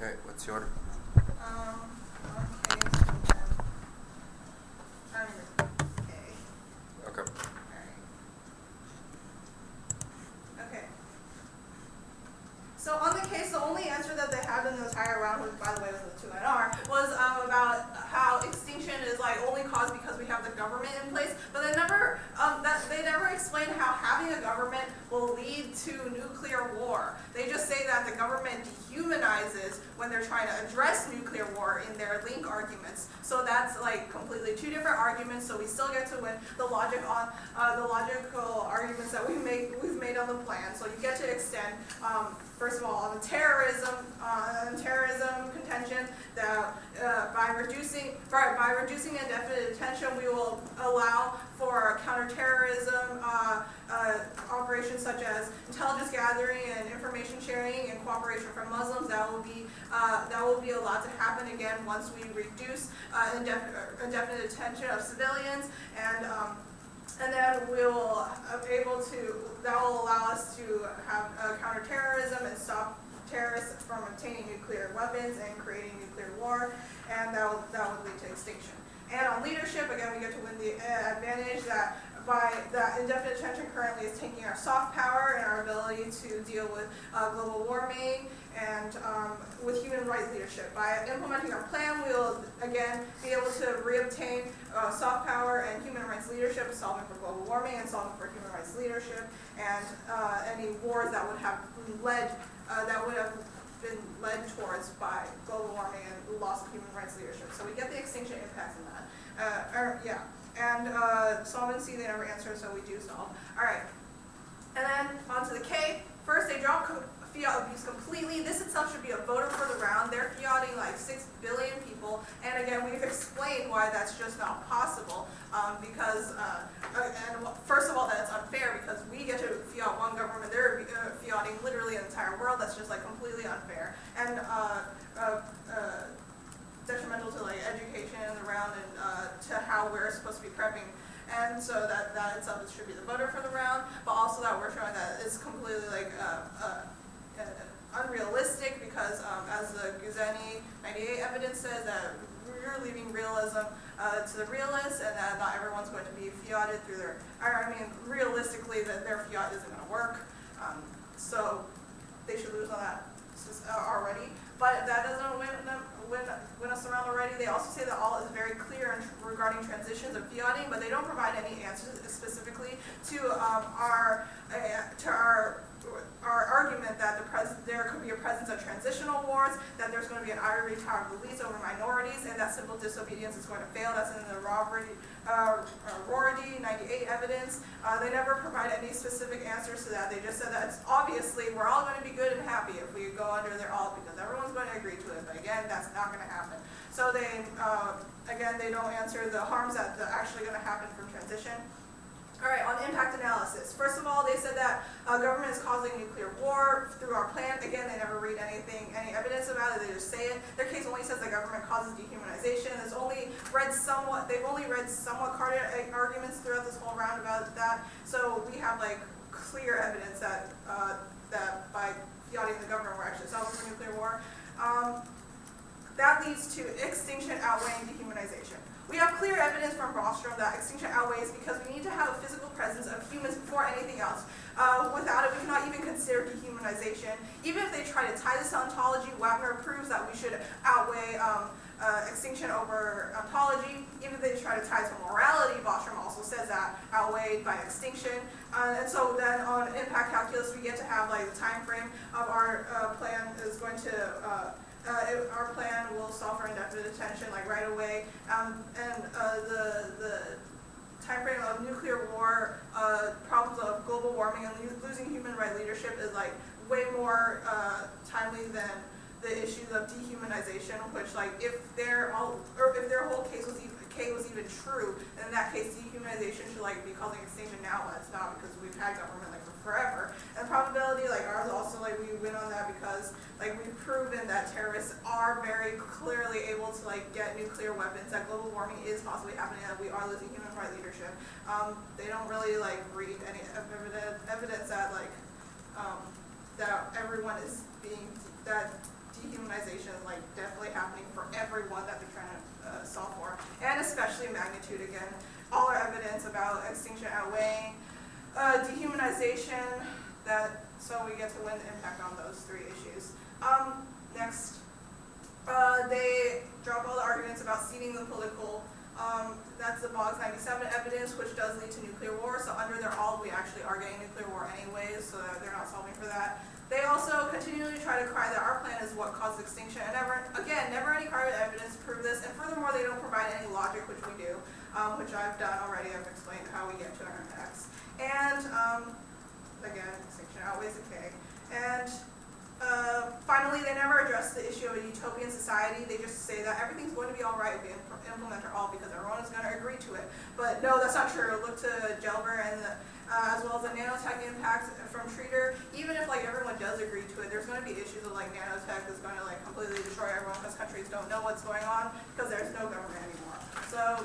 Okay, what's the order? Okay, so then, okay. Okay. Alright. Okay. So on the case, the only answer that they had in the entire round, which by the way was the 2NR, was about how extinction is like only caused because we have the government in place, but they never explained how having a government will lead to nuclear war. They just say that the government dehumanizes when they're trying to address nuclear war in their link arguments. So that's like completely two different arguments. So we still get to win the logic on the logical arguments that we've made on the plan. So you get to extend. First of all, on the terrorism contention, that by reducing indefinite detention, we will allow for counterterrorism operations such as intelligence gathering and information sharing and cooperation from Muslims. That will be allowed to happen again once we reduce indefinite detention of civilians, and then we'll that will allow us to have counterterrorism and stop terrorists from obtaining nuclear weapons and creating nuclear war, and that would lead to extinction. And on leadership, again, we get to win the advantage that indefinite detention currently is taking our soft power and our ability to deal with global warming and with human rights leadership. By implementing our plan, we will again be able to reobtain soft power and human rights leadership, solving for global warming and solving for human rights leadership, and any wars that would have been led towards by global warming and loss of human rights leadership. So we get the extinction impacts in that. And solvency, they never answer, so we do solve. All right, and then on to the K. First, they drop fiat abuse completely. This itself should be a voter for the round. They're fiating like 6 billion people, and again, we've explained why that's just not possible. Because, first of all, that's unfair because we get to fiat one government. They're fiating literally the entire world. That's just like completely unfair and detrimental to like education in the round and to how we're supposed to be prepping. And so that itself should be the voter for the round, but also that we're showing that it's completely like unrealistic because as the Guzeni 98 evidence says that we're leaving realism to the realists, and that not everyone's going to be fiated through their, realistically that their fiat isn't going to work. So they should lose on that already, but that doesn't win us around already. They also say that all is very clear regarding transitions of fiating, but they don't provide any answers specifically to our argument that there could be a presence of transitional wars, that there's going to be an ivory tower release over minorities, and that civil disobedience is going to fail. That's in the Rorty 98 evidence. They never provide any specific answers to that. They just said that it's obviously we're all going to be good and happy if we go under their all because everyone's going to agree to it. But again, that's not going to happen. So they don't answer the harms that are actually going to happen from transition. All right, on impact analysis. First of all, they said that government is causing nuclear war through our plan. Again, they never read any evidence about it. They just say it. Their case only says the government causes dehumanization. They've only read somewhat carded arguments throughout this whole round about that. So we have like clear evidence that by fiating the government, we're actually solving for nuclear war. That leads to extinction outweighing dehumanization. We have clear evidence from Bostrom that extinction outweighs because we need to have a physical presence of humans before anything else. Without it, we cannot even consider dehumanization. Even if they try to tie this to ontology, Wagner proves that we should outweigh extinction over ontology. Even if they try to tie it to morality, Bostrom also says that outweighed by extinction. And so then on impact calculus, we get to have like the time frame of our plan is going to our plan will solve for indefinite detention like right away, and the time frame of nuclear war, problems of global warming and losing human rights leadership is like way more timely than the issues of dehumanization, which like if their whole case was even true, then in that case dehumanization should like be causing extinction now, but it's not because we've had government like for forever. And probability, like ours also like we win on that because like we've proven that terrorists are very clearly able to like get nuclear weapons, that global warming is possibly happening, that we are losing human rights leadership. They don't really like read any evidence that like that everyone is being that dehumanization is like definitely happening for everyone that they're trying to solve for, and especially magnitude again. All our evidence about extinction outweighing dehumanization, so we get to win the impact on those three issues. Next, they drop all the arguments about ceding the political. That's the Boggs 97 evidence, which does lead to nuclear war. So under their all, we actually are getting nuclear war anyways, so that they're not solving for that. They also continually try to cry that our plan is what caused extinction, and never any carbon evidence to prove this. And furthermore, they don't provide any logic, which we do, which I've done already. I've explained how we get to our impacts. And again, extinction outweighs decay. And finally, they never address the issue of a utopian society. They just say that everything's going to be all right if we implement our all because everyone is going to agree to it. But no, that's not true. Look to Gelber and as well as the nanotech impact from Treater. Even if like everyone does agree to it, there's going to be issues of like nanotech is going to like completely destroy everyone because countries don't know what's going on because there's no government anymore. So